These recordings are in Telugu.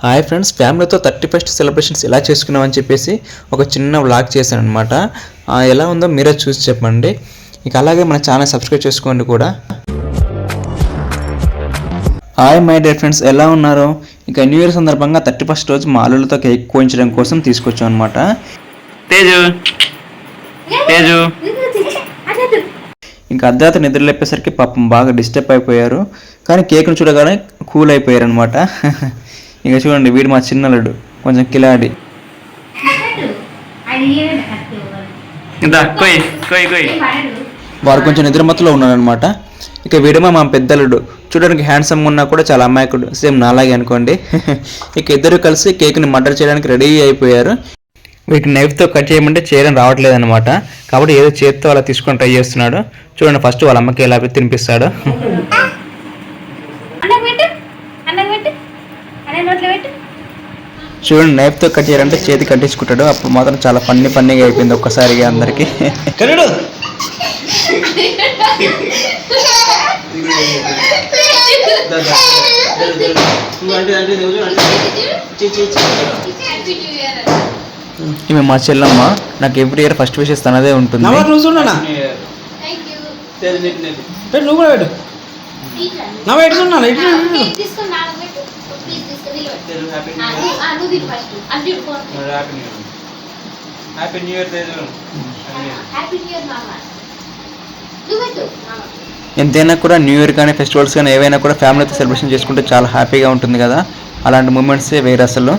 హాయ్ ఫ్రెండ్స్, ఫ్యామిలీతో 31st సెలబ్రేషన్స్ ఎలా చేసుకున్నామని చెప్పేసి ఒక చిన్న వ్లాగ్ చేశాను అనమాట. ఎలా ఉందో మీరే చూసి చెప్పండి. ఇక అలాగే మన ఛానల్ సబ్స్క్రైబ్ చేసుకోండి కూడా. హాయ్ మై డియర్ ఫ్రెండ్స్, ఎలా ఉన్నారు? ఇక న్యూ ఇయర్ సందర్భంగా 31st రోజు మా అల్లులతో కేక్ కోయించడం కోసం తీసుకొచ్చాం అనమాట. తేజు తేజు ఇంకా అర్ధరాత్రి నిద్ర లేపేసరికి పాపం బాగా డిస్టర్బ్ అయిపోయారు. కానీ కేక్ను చూడగానే కూల్ అయిపోయారు అనమాట. ఇంకా చూడండి, వీడు మా చిన్నలుడు, కొంచెం కిలాడి. వారు కొంచెం నిద్రమత్తులో ఉన్నారనమాట. ఇక వీడేమో మా పెద్దలుడు, చూడడానికి హ్యాండ్సమ్గా ఉన్నా కూడా చాలా అమాయకుడు, సేమ్ నాలాగే అనుకోండి. ఇక ఇద్దరు కలిసి కేక్ని మర్డర్ చేయడానికి రెడీ అయిపోయారు. వీటిని నైఫ్తో కట్ చేయమంటే చేయడం రావట్లేదు అనమాట. కాబట్టి ఏదో చేత్తో అలా తీసుకొని ట్రై చేస్తున్నాడు. చూడండి, ఫస్ట్ వాళ్ళ అమ్మకి ఎలా తినిపిస్తాడు. చూడండి, నైఫ్తో కట్ చేయాలంటే చేతి కట్టించుకుంటాడు. అప్పుడు మాత్రం చాలా ఫన్నీగా అయిపోయింది ఒక్కసారిగా అందరికి. ఈమె మా చెల్లమ్మ, నాకు ఎవ్రీ ఇయర్ ఫస్ట్ విషెస్ తనదే ఉంటుంది. ఎంతైనా కూడా న్యూ ఇయర్ కానీ ఫెస్టివల్స్ కానీ ఏవైనా కూడా ఫ్యామిలీతో సెలబ్రేషన్ చేసుకుంటే చాలా హ్యాపీగా ఉంటుంది కదా. అలాంటి మూమెంట్సే వేరే అసలు.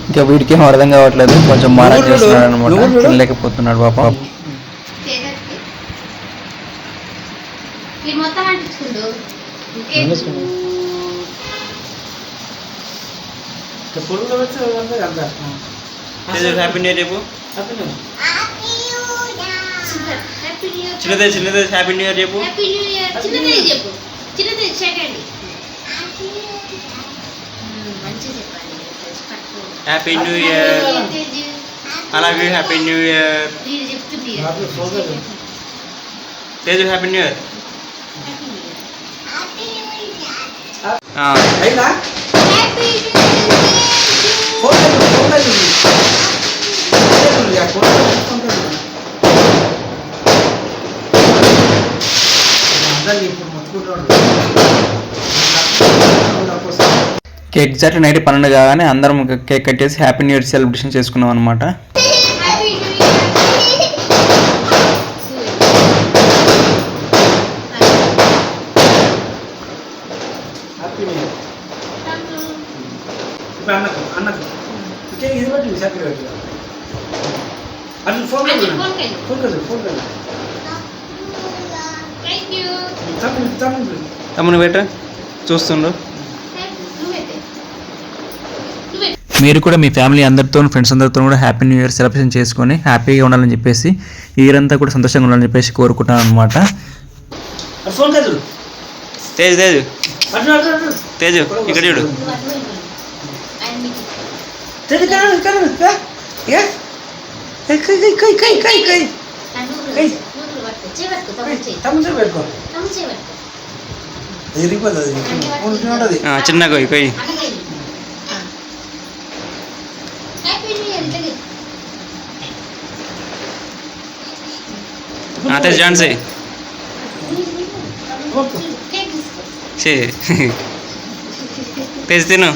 ఇంకా వీడికి ఏం అర్థం కావట్లేదు, కొంచెం మారా చేస్తున్నాడు అనమాట, తినలేకపోతున్నాడు పాప. హ్యాపీ న్యూ ఇయర్ చెప్పు. చిన్నదే హ్యాపీ న్యూ ఇయర్ చెప్పు. Happy new year. అలాగే happy new year. Teju happy new year. Exact night 12 కాగానే అందరం కేక్ కట్టేసి హ్యాపీ న్యూ ఇయర్ సెలబ్రేషన్ చేసుకున్నాం అనమాట. తమ్ముని బయట చూస్తుండ్రు. మీరు కూడా మీ ఫ్యామిలీ అందరితో, ఫ్రెండ్స్ అందరితో కూడా హ్యాపీ న్యూ ఇయర్ సెలబ్రేషన్ చేసుకొని హ్యాపీగా ఉండాలని చెప్పేసి, ఈ ఇయర్ అంతా కూడా సంతోషంగా ఉండాలని చెప్పేసి కోరుకుంటాను అనమాట. తేజు ఇక్కడ చూడు. చిన్న కొయ్యి. జాన్స్ తేజ్ తిను.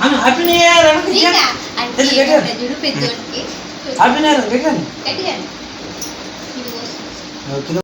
Happy new year. Happy new year.